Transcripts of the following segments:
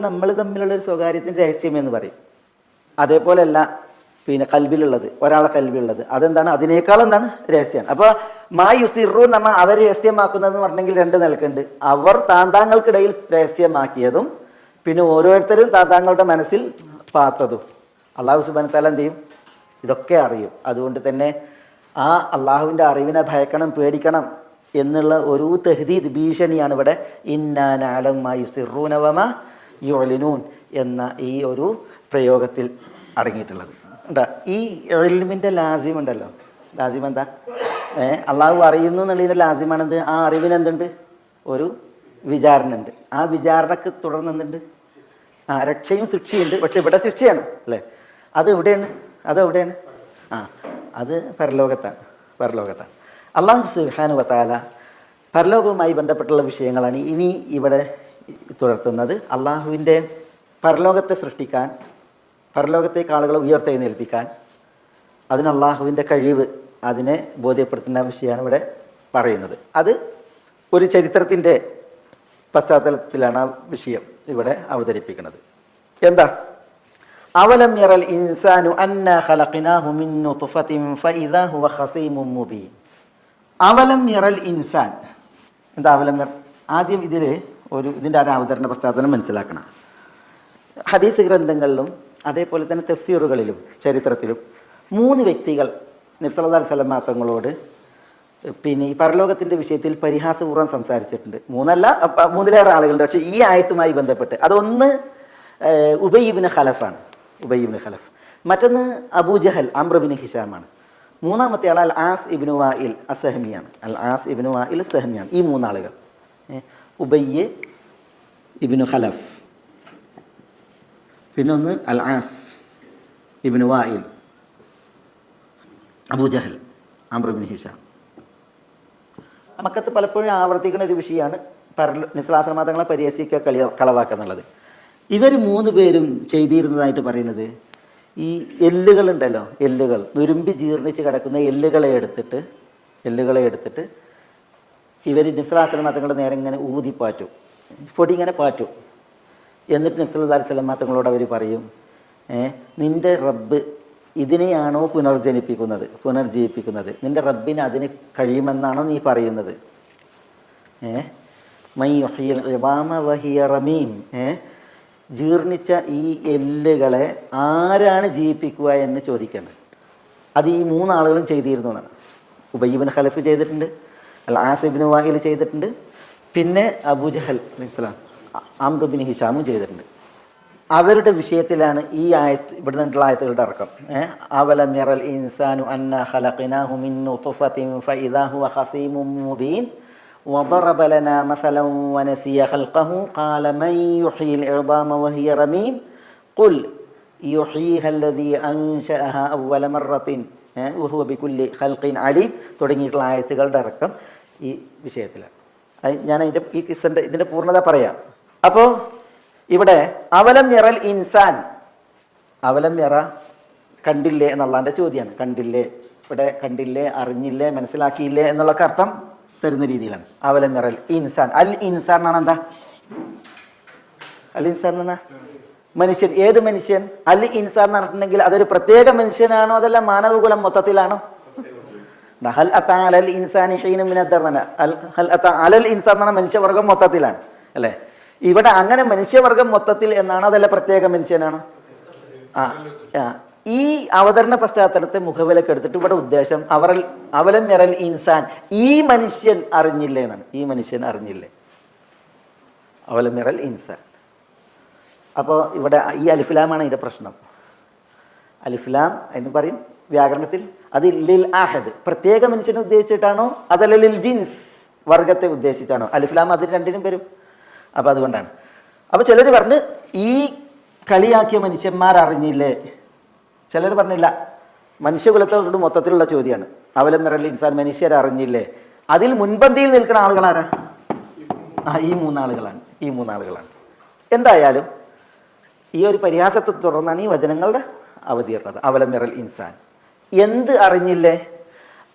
നമ്മൾ തമ്മിലുള്ള ഒരു സ്വകാര്യത്തിൻ്റെ രഹസ്യം എന്ന് പറയും. അതേപോലെയല്ല കൽബിലുള്ളത്, ഒരാളെ കൽബിലുള്ളത് അതെന്താണ്, അതിനേക്കാൾ എന്താണ് രഹസ്യമാണ്. അപ്പോൾ മാ യുസിറു എന്ന് പറഞ്ഞാൽ അവർ രഹസ്യമാക്കുന്നതെന്ന് പറഞ്ഞെങ്കിൽ രണ്ട് നിലക്കുണ്ട്. അവർ താന്താങ്ങൾക്കിടയിൽ രഹസ്യമാക്കിയതും പിന്നെ ഓരോരുത്തരും താന്താങ്ങളുടെ മനസ്സിൽ പാത്തതും അള്ളാഹു സുബ്ഹാനഹു വ തആല എന്ത് ചെയ്യും, ഇതൊക്കെ അറിയും. അതുകൊണ്ട് തന്നെ ആ അള്ളാഹുവിൻ്റെ അറിവിനെ ഭയക്കണം, പേടിക്കണം എന്നുള്ള ഒരു തഹ്ദീദ്, ഭീഷണിയാണ് ഇവിടെ ഇന്നാ നഅലമു മാ യുസിറൂന വമാ യുഅ്ലിനൂൻ എന്ന ഈ ഒരു പ്രയോഗത്തിൽ അടങ്ങിയിട്ടുള്ളത്. എന്താ ഈ ഇൽമിൻ്റെ ലാസിം ഉണ്ടല്ലോ, ലാസിം എന്താ, അള്ളാഹു അറിയുന്നു എന്നുള്ളതിൻ്റെ ലാസിമാണെന്ത്, ആ അറിവിന് എന്തുണ്ട്, ഒരു വിചാരണ ഉണ്ട്. ആ വിചാരണക്ക് തുടർന്ന് എന്തുണ്ട്, രക്ഷയും ശിക്ഷയുണ്ട്. പക്ഷെ ഇവിടെ ശിക്ഷയാണ് അല്ലേ, അത് എവിടെയാണ്, അതെവിടെയാണ്, അത് പരലോകത്താണ്. അള്ളാഹു സുബ്ഹാനഹു വ തആല പരലോകവുമായി ബന്ധപ്പെട്ടുള്ള വിഷയങ്ങളാണ് ഇനി ഇവിടെ തുടർത്തുന്നത്. അള്ളാഹുവിൻ്റെ പരലോകത്തെ സൃഷ്ടിക്കാൻ, പരലോകത്തേക്ക് ആളുകളെ ഉയർത്തെഴുന്നേൽപ്പിക്കാൻ, അതിന് അള്ളാഹുവിൻ്റെ കഴിവ്, അതിനെ ബോധ്യപ്പെടുത്തുന്ന വിഷയമാണ് ഇവിടെ പറയുന്നത്. അത് ഒരു ചരിത്രത്തിൻ്റെ പശ്ചാത്തലത്തിലാണ് ആ വിഷയം ഇവിടെ അവതരിപ്പിക്കുന്നത്. എന്താ, അവലം യറൽ ഇൻസാനു അന്നാ ഖലഖനാഹു മിൻ നുത്ഫത്തിൻ ഫഇദാ ഹുവ ഖസീമുൻ മുബീൻ. അവലം യറൽ ഇൻസാൻ, എന്താ അവലം യർ, ആദ്യം ഇതിൻ്റെ ഒരു അവതരണ പശ്ചാത്തലം മനസ്സിലാക്കണം. ഹദീസ് ഗ്രന്ഥങ്ങളിലും അതേപോലെ തന്നെ തഫ്സീറുകളിലും ചരിത്രത്തിലും 3 വ്യക്തികൾ നബി സല്ലല്ലാഹു അലൈഹി വസല്ലം തങ്ങളോട് ഈ പരലോകത്തിൻ്റെ വിഷയത്തിൽ പരിഹാസപൂർവ്വം സംസാരിച്ചിട്ടുണ്ട്. 3 ആളുകളുണ്ട്. പക്ഷേ ഈ ആയത്തുമായി ബന്ധപ്പെട്ട് അതൊന്ന് ഉബയ്യ് ഇബ്നു ഖലഫാണ്, ഉബയ്യ് ഇബ്നു ഖലഫ്. മറ്റൊന്ന് അബൂജഹൽ അംർ ഇബ്നു ഹിഷാമാണ്. മൂന്നാമത്തെ ആൾ അൽ ആസ് ഇബ്നു വാഇൽ അസ്സഹമിയാണ്. അൽ ആസ് ഇബ്നു വാഇൽ അസ്സഹമിയാണ്. ഈ 3 ആളുകൾ, ഉബയ്യ് ഇബ്നു ഖലഫ്, പിന്നൊന്ന് al As ibn Wail, Abu Jahl, Amr ibn Hisham. മക്കത്ത് പലപ്പോഴും ആവർത്തിക്കുന്ന ഒരു വിഷയമാണ് നബി സ്വല്ലല്ലാഹു അലൈഹി വസല്ലം തങ്ങളെ പരിഹസിക്കുക, കളവാക്കുക എന്നുള്ളത്. ഇവർ 3 പേരും ചെയ്തിരുന്നതായിട്ട് പറയുന്നത്, ഈ എല്ലുകളുണ്ടല്ലോ, എല്ലുകൾ നുരുമ്പി ജീർണിച്ച് കിടക്കുന്ന എല്ലുകളെ എടുത്തിട്ട് ഇവർ നബി സ്വല്ലല്ലാഹു അലൈഹി വസല്ലം തങ്ങളുടെ നേരെ ഇങ്ങനെ ഊതിപ്പാറ്റും, പൊടി ഇങ്ങനെ പാറ്റും. എന്നിട്ട് നബി സല്ലല്ലാഹു അലൈഹി വസല്ലം തങ്ങളോട് അവർ പറയും, നിൻ്റെ റബ്ബ് ഇതിനെയാണോ പുനർജീവിപ്പിക്കുന്നത്, നിൻ്റെ റബ്ബിന് അതിന് കഴിയുമെന്നാണോ നീ പറയുന്നത്? മൻ യുഹ്യിൽ ഇളാമ വഹിയ റമീം, ജീർണിച്ച ഈ എല്ലുകളെ ആരാണ് ജീവിപ്പിക്കുക എന്ന് ചോദിക്കേണ്ടത്. അത് ഈ 3 ആളുകളും ചെയ്തിരുന്നു എന്നാണ്. ഉബയ്യ് ഇബ്നു ഖലഫ് ചെയ്തിട്ടുണ്ട്, അൽ ആസ് ഇബ്നു വാഇൽ ചെയ്തിട്ടുണ്ട്, പിന്നെ അബൂജഹൽ അംർ ഇബ്നു ഹിഷാമും ചെയ്തിട്ടുണ്ട്. അവരുടെ വിഷയത്തിലാണ് ഈ ആയത്ത്, ഇവിടെ നിന്നുള്ള ആയത്തുകളുടെ അടക്കം. അവലം യറൽ ഇൻസാനു അന്നാ ഖലഖനാഹു മിൻ നുത്ഫത്തിൻ ഫഇദാ ഹുവ ഖസീമുൻ മുബീൻ വദറബ ലനാ മസലൻ വനസിയ ഖൽഖഹു ഖാല മൻ യുഹ്യിൽ ഇളാമ വഹിയ റമീം ഖുൽ യുഹ്യീഹാ അല്ലദീ അൻശഅഹാ അവ്വല മറത്തിൻ വഹുവ ബികുല്ലി ഖൽഖിൻ അലീം തുടങ്ങിയിട്ടുള്ള ആയത്തുകളുടെ അടക്കം ഈ വിഷയത്തിലാണ്. ഞാൻ ഇതിൻ്റെ പൂർണ്ണത പറയാം. അപ്പോൾ ഇവിടെ അവലം യറൽ ഇൻസാൻ, അവലം യറ, കണ്ടില്ലേ എന്നുള്ളതിൻ്റെ ചോദ്യമാണ്. കണ്ടില്ലേ, ഇവിടെ കണ്ടില്ലേ, അറിഞ്ഞില്ലേ, മനസ്സിലാക്കിയില്ലേ എന്നുള്ളൊക്കെ അർത്ഥം തരുന്ന രീതിയിലാണ്. അവലം യറൽ ഇൻസാൻ, അൽ ഇൻസാൻ എന്നാണ് എന്താ, അൽ ഇൻസാൻ എന്നാ മനുഷ്യൻ. ഏത് മനുഷ്യൻ? അൽ ഇൻസാൻ എന്ന് പറഞ്ഞിട്ടുണ്ടെങ്കിൽ അതൊരു പ്രത്യേക മനുഷ്യനാണോ, അതല്ല മാനവകുലം മൊത്തത്തിലാണോ? ഹൽ അതാ അലൽ ഇൻസാനി ഹീനും മിനദ് ദർ, ഹൽ അതാ അലൽ ഇൻസാൻ എന്ന് പറഞ്ഞാൽ മനുഷ്യവർഗം മൊത്തത്തിലാണ് അല്ലേ. ഇവിടെ അങ്ങനെ മനുഷ്യവർഗം മൊത്തത്തിൽ എന്നാണോ, അതല്ല പ്രത്യേക മനുഷ്യനാണോ? ഈ അവതരണ പശ്ചാത്തലത്തെ മുഖവിലക്ക് എടുത്തിട്ട് ഇവിടെ ഉദ്ദേശം അവലം യറൽ ഇൻസാൻ, ഈ മനുഷ്യൻ അറിഞ്ഞില്ലേ എന്നാണ്. ഈ മനുഷ്യൻ അറിഞ്ഞില്ലേ, അവലം യറൽ ഇൻസാൻ. അപ്പോൾ ഇവിടെ ഈ അലിഫ്ലാമാണ് ഇതിൻ്റെ പ്രശ്നം. അലിഫ്ലാം എന്ന് പറയും വ്യാകരണത്തിൽ, അത് ലിൽ ആഹദ്, പ്രത്യേക മനുഷ്യനെ ഉദ്ദേശിച്ചിട്ടാണോ, അതല്ല ലിൽ ജിൻസ്, വർഗത്തെ ഉദ്ദേശിച്ചാണോ? അലിഫ്ലാം അതിന് രണ്ടിനും വരും. അപ്പോൾ അതുകൊണ്ടാണ്. അപ്പോൾ ചിലർ പറഞ്ഞ് ഈ കളിയാക്കിയ മനുഷ്യന്മാർ അറിഞ്ഞില്ലേ, ചിലർ പറഞ്ഞില്ല, മനുഷ്യകുലത്തോട് മൊത്തത്തിലുള്ള ചോദ്യമാണ്. അവലം യറൽ ഇൻസാൻ, മനുഷ്യർ അറിഞ്ഞില്ലേ. അതിൽ മുൻപന്തിയിൽ നിൽക്കുന്ന ആളുകളാരാ? ഈ 3 ആളുകളാണ്. എന്തായാലും ഈ ഒരു പരിഹാസത്തെ തുടർന്നാണ് ഈ വചനങ്ങളുടെ അവതീർണത. അവലം യറൽ ഇൻസാൻ, എന്ത് അറിഞ്ഞില്ലേ?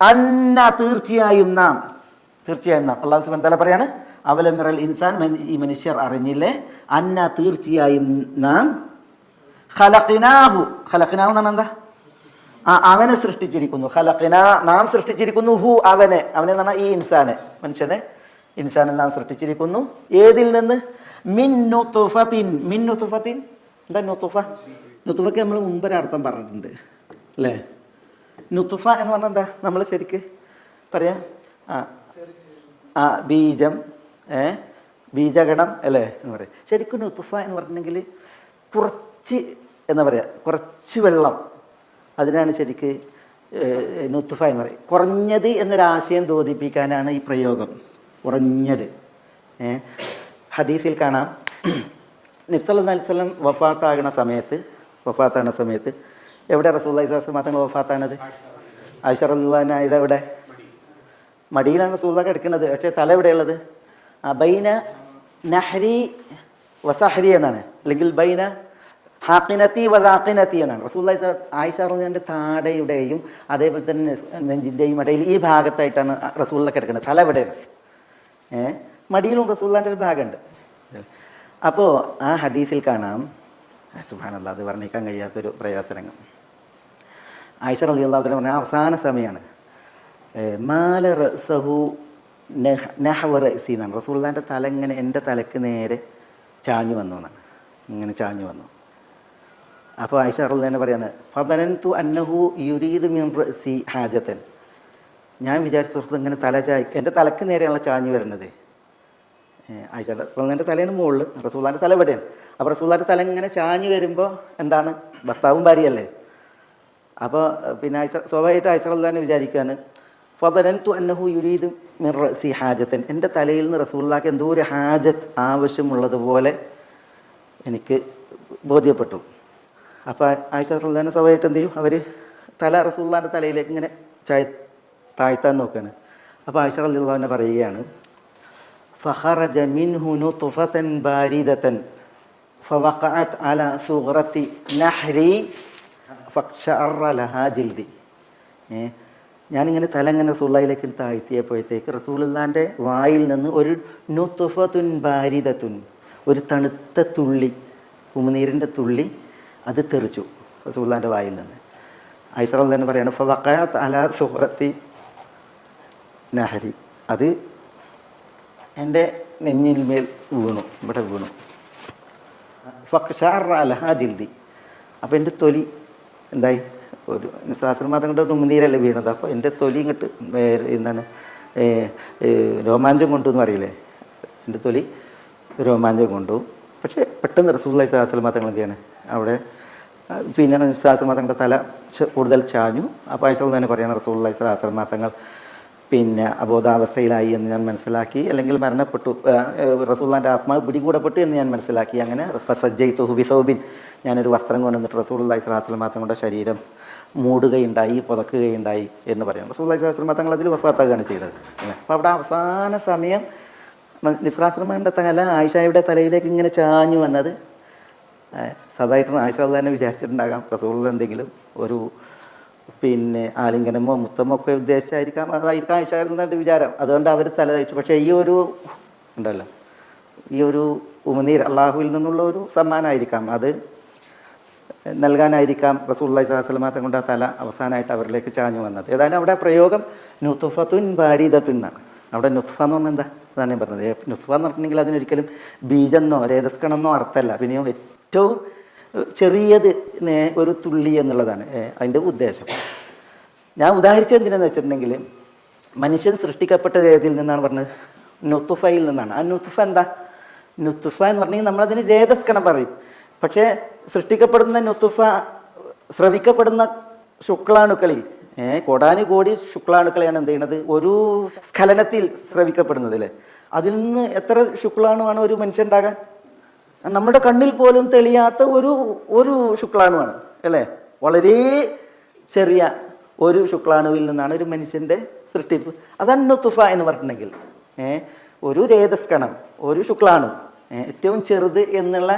തീർച്ചയായും നാം അല്ലാഹു സുബ്ഹാനഹു വ തആല പറയാണ്, അവലമിറൽ ഇൻസാൻ, ഈ മനുഷ്യർ അറിഞ്ഞില്ലേ, അന്ന തീർച്ചയായും നാം ഖലഖ്നാഹു, ഖലഖ്നാഹു എന്ന് പറഞ്ഞാൽ എന്താ? അവനെ സൃഷ്ടിച്ചിരിക്കുന്നു. ഖലഖ്നാ, നാം സൃഷ്ടിച്ചിരിക്കുന്നു, ഹു അവനെ, അവനെ എന്ന് പറഞ്ഞാൽ ഈ ഇൻസാനെ, മനുഷ്യനെ, ഇൻസാനെ നാം സൃഷ്ടിച്ചിരിക്കുന്നു. ഏതിൽ നിന്ന്? മിൻ നുത്ഫത്തിൻ. മിൻ നുത്ഫത്തിൻ എന്താ നുത്ഫ? നുത്ഫയ്ക്ക് നമ്മൾ മുമ്പൊരർത്ഥം പറഞ്ഞിട്ടുണ്ട് അല്ലേ? നുത്ഫ എന്ന് പറഞ്ഞാൽ എന്താ? നമ്മൾ ശരിക്ക് പറയാം ബീജം, ബീജഗണം അല്ലേ എന്ന് പറയും. ശരിക്കും നുത്ഫ എന്ന് പറഞ്ഞിട്ടുണ്ടെങ്കിൽ കുറച്ച് എന്താ പറയുക, കുറച്ച് വെള്ളം, അതിനാണ് ശരിക്ക് നുത്ഫ എന്ന് പറയും. കുറഞ്ഞത് എന്നൊരാശയം ബോധിപ്പിക്കാനാണ് ഈ പ്രയോഗം, കുറഞ്ഞത്. ഹദീസിൽ കാണാം, നബി സല്ലല്ലാഹു അലൈഹി വസല്ലം വഫാത്താകുന്ന സമയത്ത് എവിടെ റസൂലുള്ളാഹി സ്വല്ലല്ലാഹു അലൈഹി വസല്ലം തങ്ങൾ വഫാത്താണത്? ആയിഷ റളിയല്ലാഹു അൻഹയുടെ എവിടെ? മടിയിലാണ് റസൂലുള്ളാഹി കിടക്കുന്നത്. പക്ഷേ തല എവിടെയുള്ളത്? ബൈന നഹ്രി വസഹരി എന്നാണ്, അല്ലെങ്കിൽ ബൈന ഹാക്കിനത്തി വദാക്കിനത്തി എന്നാണ്. റസൂലുള്ളാഹി ആയിഷ റളിയല്ലാഹുവിൻ്റെ താടയുടെയും അതേപോലെ തന്നെ നെഞ്ചിൻ്റെയും ഇടയിൽ ഈ ഭാഗത്തായിട്ടാണ് റസൂലുള്ളാഹി കിടക്കുന്നത്. തല എവിടെയാണ്? മടിയിലും റസൂലുള്ളാഹിൻ്റെ ഒരു ഭാഗമുണ്ട്. അപ്പോൾ ആ ഹദീസിൽ കാണാം, സുബ്ഹാനല്ലാഹ്, അത് വർണ്ണിക്കാൻ കഴിയാത്തൊരു പ്രയാസരംഗം. ആയിഷ റളിയല്ലാഹു അൻഹ പറഞ്ഞ അവസാന സമയമാണ്. മാല റസഹു നഹ്വ റഅസി എന്നാണ്. റസൂലുള്ളാഹിൻ്റെ തല ഇങ്ങനെ എൻ്റെ തലക്ക് നേരെ ചാഞ്ഞു വന്നു എന്നാണ്, ഇങ്ങനെ ചാഞ്ഞു വന്നു. അപ്പോൾ ആയിഷ റളിയല്ലാഹു അൻഹ പറയാണ്, ഫദനന്തു അന്നഹു യുരീദു മിൻ റഅസി ഹാജതൻ. ഞാൻ വിചാരിച്ചു ഇങ്ങനെ തല എൻ്റെ തലക്ക് നേരെയാണല്ലോ ചാഞ്ഞു വരുന്നത്. ആയിഷ റളിയല്ലാഹുവിൻ്റെ തലയാണ് മുകളിൽ, റസൂലുള്ളാഹിൻ്റെ തല എവിടെയാണ്? അപ്പോൾ റസൂലുള്ളാഹിൻ്റെ തല ഇങ്ങനെ ചാഞ്ഞു വരുമ്പോൾ എന്താണ്, ഭർത്താവും ഭാര്യയല്ലേ? അപ്പോൾ പിന്നെ സ്വാഭാവികമായിട്ട് ആയിഷ റളിയല്ലാഹു അൻഹ വിചാരിക്കുകയാണ്, ഫദനന്തു അന്നഹു യുരീദു മിൻ റഅസി ഹാജതൻ. എൻ്റെ തലയിൽ നിന്ന് റസൂലുള്ളാഹിക്ക് എന്തോ ഒരു ഹാജത്ത്, ആവശ്യമുള്ളതുപോലെ എനിക്ക് ബോധ്യപ്പെട്ടു. അപ്പോൾ ആയിഷ റളിയല്ലാഹു അൻഹ സ്വാഭാവികമായിട്ട് എന്ത് ചെയ്യും, അവർ തല റസൂലുള്ളാഹിൻ്റെ തലയിലേക്ക് ഇങ്ങനെ താഴ്ത്താൻ നോക്കുകയാണ്. അപ്പോൾ ആയിഷ റളിയല്ലാഹു അൻഹ പറയുകയാണ്, ഫഖറജ മിൻഹു നുത്ഫതൻ ബാരിദതൻ ഫവഖഅത് അലാ സുഗ്റത്തി നഹ്രി ഫഖ്ശഅറ ലഹാ ജിൽദി. ഞാനിങ്ങനെ തല ഇങ്ങനെ റസൂലുള്ളാഹിയിലേക്ക് താഴ്ത്തിയപ്പോഴത്തേക്ക് റസൂലുള്ളാഹിൻ്റെ വായിൽ നിന്ന് ഒരു നുത്ഫത്തുൻ ബാരിദത്തുൻ, ഒരു തണുത്ത തുള്ളി, ഉമിനീരിൻ്റെ തുള്ളി, അത് തെറിച്ചു റസൂലുള്ളാഹിൻ്റെ വായിൽ നിന്ന്. ആയിഷ റളിയല്ലാഹു അൻഹ പറയാണ്, ഫവഖഅത് അലാ സുഗ്റത്തി നഹ്രി, അത് എൻ്റെ നെഞ്ഞിന്മേൽ വീണു, ഇവിടെ വീണു. ഫഖ്ശഅറ ലഹാ ജിൽദി, അപ്പോൾ എൻ്റെ തൊലി എന്തായി, ഒരു സഹസ്രമാസം കൊണ്ട് ഉമിനീരല്ലേ വീണത്. അപ്പോൾ എൻ്റെ തൊലി ഇങ്ങോട്ട് എന്താണ് രോമാഞ്ചം കൊണ്ടു എന്ന് പറയില്ലേ, എൻ്റെ തൊലി രോമാഞ്ചം കൊണ്ടു. പക്ഷേ പെട്ടെന്ന് റസൂലുള്ളാഹി സ്വല്ലല്ലാഹു അലൈഹി വസല്ലം എന്താണ് അവിടെ പിന്നെ സഹസ്രമാതങ്ങളുടെ തല കൂടുതൽ ചാഞ്ഞു. അപ്പോൾ ആയിഷ തന്നെ പറയാണ്, റസൂലുള്ളാഹി സ്വല്ലല്ലാഹു അലൈഹി വസല്ലം പിന്നെ അബോധാവസ്ഥയിലായി എന്ന് ഞാൻ മനസ്സിലാക്കി, അല്ലെങ്കിൽ മരണപ്പെട്ടു, റസൂലുള്ളാഹിൻ്റെ ആത്മാവ് പിടികൂടപ്പെട്ടു എന്ന് ഞാൻ മനസ്സിലാക്കി. അങ്ങനെ ഫസജ്ജൈതുഹു ബിസൗബിൻ, ഞാനൊരു വസ്ത്രം കൊണ്ടുവന്നിട്ട് റസൂലുള്ളാഹി സ്വല്ലല്ലാഹു അലൈഹി വസല്ലം തങ്ങളുടെ ശരീരം മൂടുകയുണ്ടായി, പുതക്കുകയുണ്ടായി എന്ന് പറയാം. റസൂലുള്ളാഹി സ്വല്ലല്ലാഹു അലൈഹി വസല്ലം തങ്ങൾ അതിൽ വഫാത്താകുകയാണ് ചെയ്തത്. അപ്പോൾ അവിടെ അവസാന സമയം നബി സ്വല്ലല്ലാഹു അലൈഹി വസല്ലമയുടെ തല ആയിഷയുടെ തലയിലേക്ക് ഇങ്ങനെ ചാഞ്ഞു വന്നത് സ്വാഭാവികമായിട്ടും ആയിഷ റളിയല്ലാഹു അൻഹ വിചാരിച്ചിട്ടുണ്ടാകാം റസൂലുള്ളാഹി എന്തെങ്കിലും ഒരു പിന്നെ ആലിംഗനമോ മുത്തമോ ഒക്കെ ഉദ്ദേശിച്ചായിരിക്കാം, അതായിരിക്കാം ആയിഷയുടെ വിചാരം. അതുകൊണ്ട് അവർ തല തയ്ച്ചു. പക്ഷേ ഈ ഒരു ഉണ്ടല്ലോ, ഈ ഒരു ഉമിനീർ അള്ളാഹുവിൽ നിന്നുള്ള ഒരു സമ്മാനമായിരിക്കാം, അത് നൽകാനായിരിക്കാം റസൂലുള്ളാഹി സ്വല്ലല്ലാഹു അലൈഹി വസല്ലം തങ്ങളുടെ തല അവസാനമായിട്ട് അവരിലേക്ക് ചാഞ്ഞു വന്നത്. ഏതായാലും അവിടെ പ്രയോഗം നുത്ഫത്തുൻ ബാരിദത്തുൻ എന്നാണ്. അവിടെ നുത്ഫ എന്ന് പറഞ്ഞാൽ എന്താ, അതാണ് ഞാൻ പറഞ്ഞത്. നുത്ഫ എന്ന് പറഞ്ഞിട്ടുണ്ടെങ്കിൽ അതിനൊരിക്കലും ബീജെന്നോ രേതസ്കണമെന്നോ അർത്ഥമല്ല, പിന്നെയോ ഏറ്റവും ചെറിയത് ഒരു തുള്ളി എന്നുള്ളതാണ് അതിൻ്റെ ഉദ്ദേശം. ഞാൻ ഉദാഹരിച്ചത് എന്തിനാന്ന് വെച്ചിട്ടുണ്ടെങ്കിൽ, മനുഷ്യൻ സൃഷ്ടിക്കപ്പെട്ടത് ഏതിൽ നിന്നാണ് പറഞ്ഞത്? നുത്ഫയിൽ നിന്നാണ്. ആ നുത്ഫ എന്താ? നുത്ഫ എന്ന് പറഞ്ഞെങ്കിൽ നമ്മളതിന് രേതസ്കണം പറയും. പക്ഷേ സൃഷ്ടിക്കപ്പെടുന്ന നുത്ഫ സ്രവിക്കപ്പെടുന്ന ശുക്ലാണുക്കളിൽ കോടാനുകോടി ശുക്ലാണുക്കളെയാണ് എന്ത് ചെയ്യുന്നത്, ഒരു സ്ഖലനത്തിൽ സ്രവിക്കപ്പെടുന്നത് അല്ലേ. അതിൽ നിന്ന് എത്ര ശുക്ലാണുവാണ് ഒരു മനുഷ്യനുണ്ടാകാൻ? നമ്മുടെ കണ്ണിൽ പോലും തെളിയാത്ത ഒരു ശുക്ലാണുവാണ് അല്ലേ. വളരെ ചെറിയ ഒരു ശുക്ലാണുവിൽ നിന്നാണ് ഒരു മനുഷ്യൻ്റെ സൃഷ്ടിപ്പ്. അതാണ് നുത്ഫ എന്ന് പറഞ്ഞിട്ടുണ്ടെങ്കിൽ, ഒരു രേതസ്കണം, ഒരു ശുക്ലാണു, ഏറ്റവും ചെറുത് എന്നുള്ള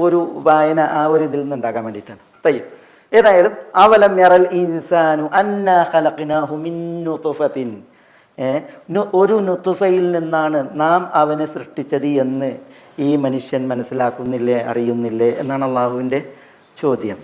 ഒരു വായന ആ ഒരു ഇതിൽ നിന്നുണ്ടാകാൻ വേണ്ടിയിട്ടാണ്. തയ്യം. ഏതായാലും അവലം യറൽ ഇൻസാനു അന്നാ ഖലഖ്നാഹു മിൻ നുത്ഫത്തിൻ, ഒരു നുത്തുഫയിൽ നിന്നാണ് നാം അവനെ സൃഷ്ടിച്ചത് എന്ന് ഈ മനുഷ്യൻ മനസ്സിലാക്കുന്നില്ലേ, അറിയുന്നില്ലേ എന്നാണ് അള്ളാഹുവിൻ്റെ ചോദ്യം.